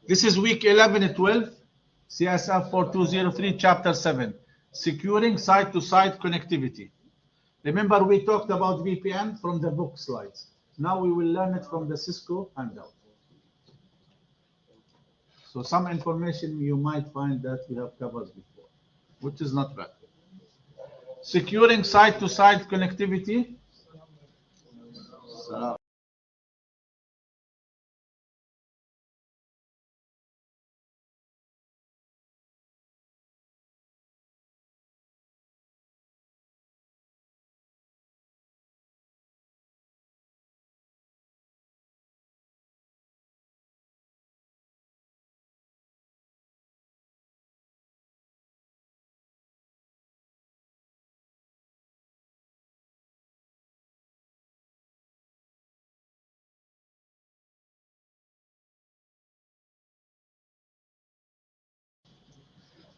This is week 11 and 12, csf4203, chapter 7, securing site-to-site connectivity. Remember, we talked about VPN from the book slides. Now we will learn it from the Cisco handout. So some information you might find that we have covered before, which is not bad. Securing site-to-site connectivity.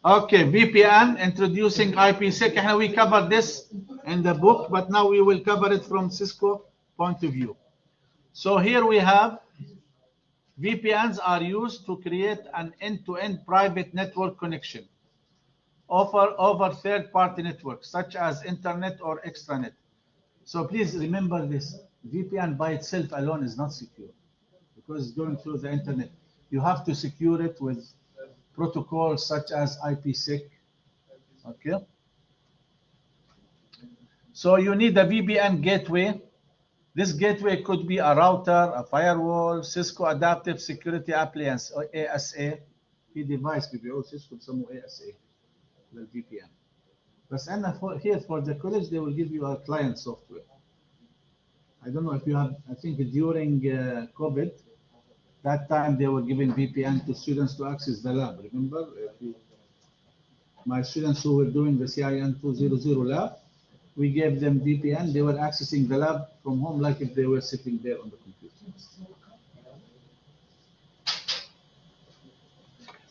Okay, VPN, introducing IPsec. And we covered this in the book, but now we will cover it from Cisco point of view. So here we have VPNs are used to create an end-to-end private network connection over third-party networks, such as internet or extranet. So please remember this, VPN by itself alone is not secure because it's going through the internet. You have to secure it with protocols such as IPsec, okay? So you need a VPN gateway. This gateway could be a router, a firewall, Cisco Adaptive Security Appliance, or ASA. في device بيبيعوه Cisco بيسموه ASA للVPN. بس أنا here for the college they will give you a client software. I don't know if you have, I think during COVID, that time they were giving VPN to students to access the lab. Remember, my students who were doing the CIN 200 lab, we gave them VPN. They were accessing the lab from home like if they were sitting there on the computer.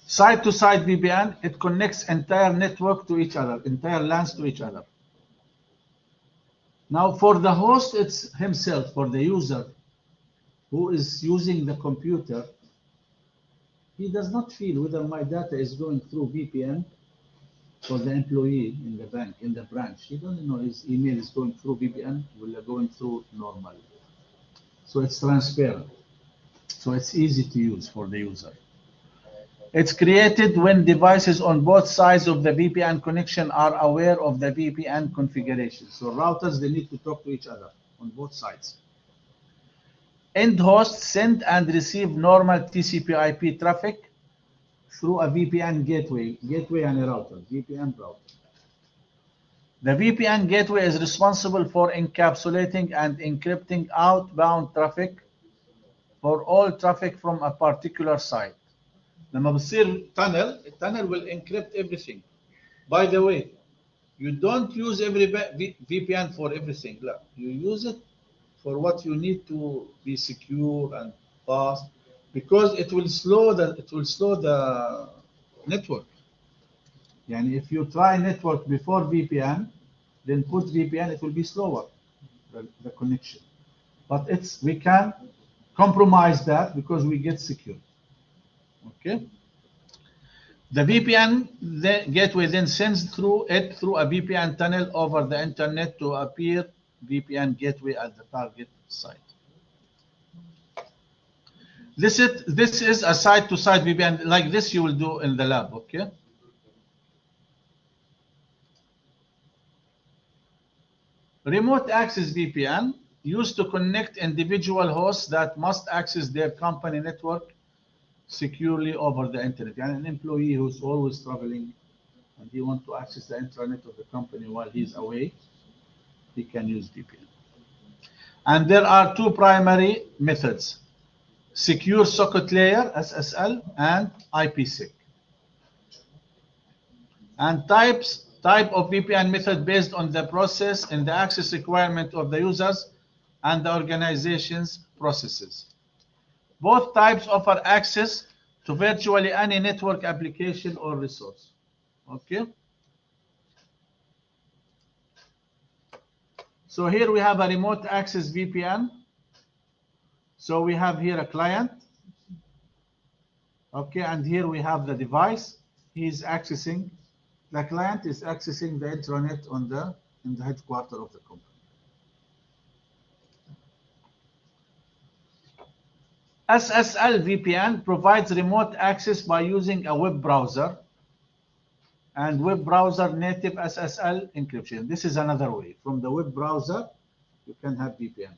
Site-to-site VPN, it connects entire network to each other, entire LANs to each other. Now for the host, it's himself, for the user who is using the computer, he does not feel whether my data is going through VPN for the employee in the bank, in the branch. He doesn't know his email is going through VPN or going through normal. So it's transparent. So it's easy to use for the user. It's created when devices on both sides of the VPN connection are aware of the VPN configuration. So routers, they need to talk to each other on both sides. End hosts send and receive normal TCP/IP traffic through a VPN gateway and a router, VPN router. The VPN gateway is responsible for encapsulating and encrypting outbound traffic for all traffic from a particular site. لما بتصير tunnel will encrypt everything. By the way, you don't use every VPN for everything. لا, you use it for what you need to be secure and fast, because it will slow the network. Yani if you try network before VPN, then put VPN, it will be slower, the connection. But we can compromise that because we get secure. Okay. The VPN gateway then sends through a VPN tunnel over the internet to a peer VPN gateway at the target site. This is a site-to-site VPN, like this you will do in the lab, okay? Remote access VPN, used to connect individual hosts that must access their company network securely over the internet. And an employee who's always traveling and he wants to access the intranet of the company while he's away, he can use VPN. And there are two primary methods: secure socket layer, SSL, and IPsec. And type of VPN method based on the process and the access requirement of the users and the organization's processes. Both types offer access to virtually any network application or resource. Okay. So here we have a remote access VPN. So we have here a client. Okay, and here we have the device. He's accessing, the client is accessing the intranet in the headquarters of the company. SSL VPN provides remote access by using a web browser and web browser native SSL encryption. This is another way. From the web browser, you can have VPN.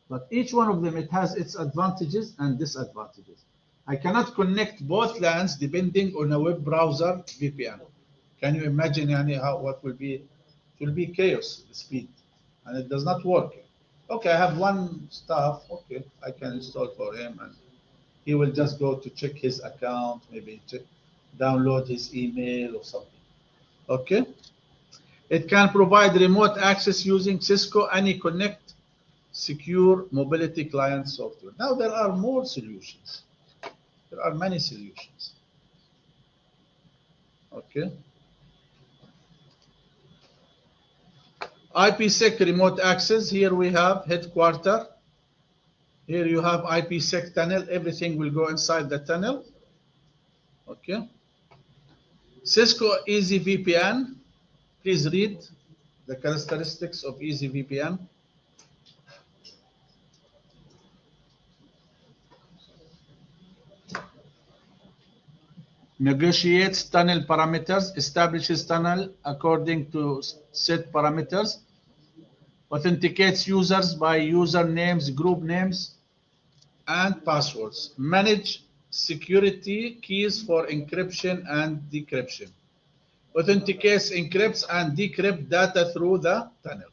But each one of them, it has its advantages and disadvantages. I cannot connect both LANs depending on a web browser VPN. Can you imagine what will be? It will be chaos, the speed, and it does not work. Okay, I have one staff. Okay, I can install for him, and he will just go to check his account, maybe download his email or something. Okay. It can provide remote access using Cisco AnyConnect secure mobility client software. Now there are more solutions. There are many solutions. Okay. IPsec remote access. Here we have headquarter. Here you have IPsec tunnel. Everything will go inside the tunnel. Okay. Cisco EasyVPN. Please read the characteristics of EasyVPN. Negotiates tunnel parameters, establishes tunnel according to set parameters, authenticates users by usernames, group names, and passwords. Manage security keys for encryption and decryption. Authenticates, encrypts, and decrypts data through the tunnel.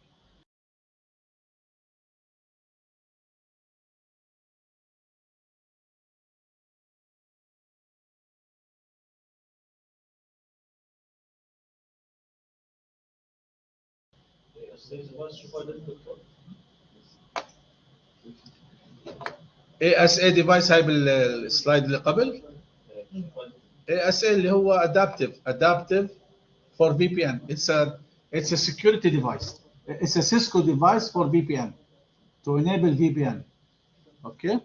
ASA device هاي بالسلايد اللي قبل. ASA اللي هو adaptive for VPN. It's a security device. It's a Cisco device for VPN to enable VPN. Okay.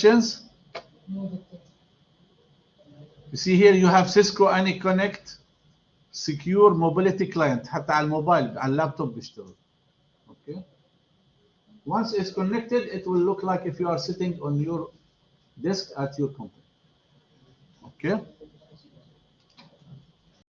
You see here you have Cisco AnyConnect secure mobility client حتى على الموبايل على اللابتوب بيشتغل. Okay. Once it's connected, it will look like if you are sitting on your desk at your company. Okay.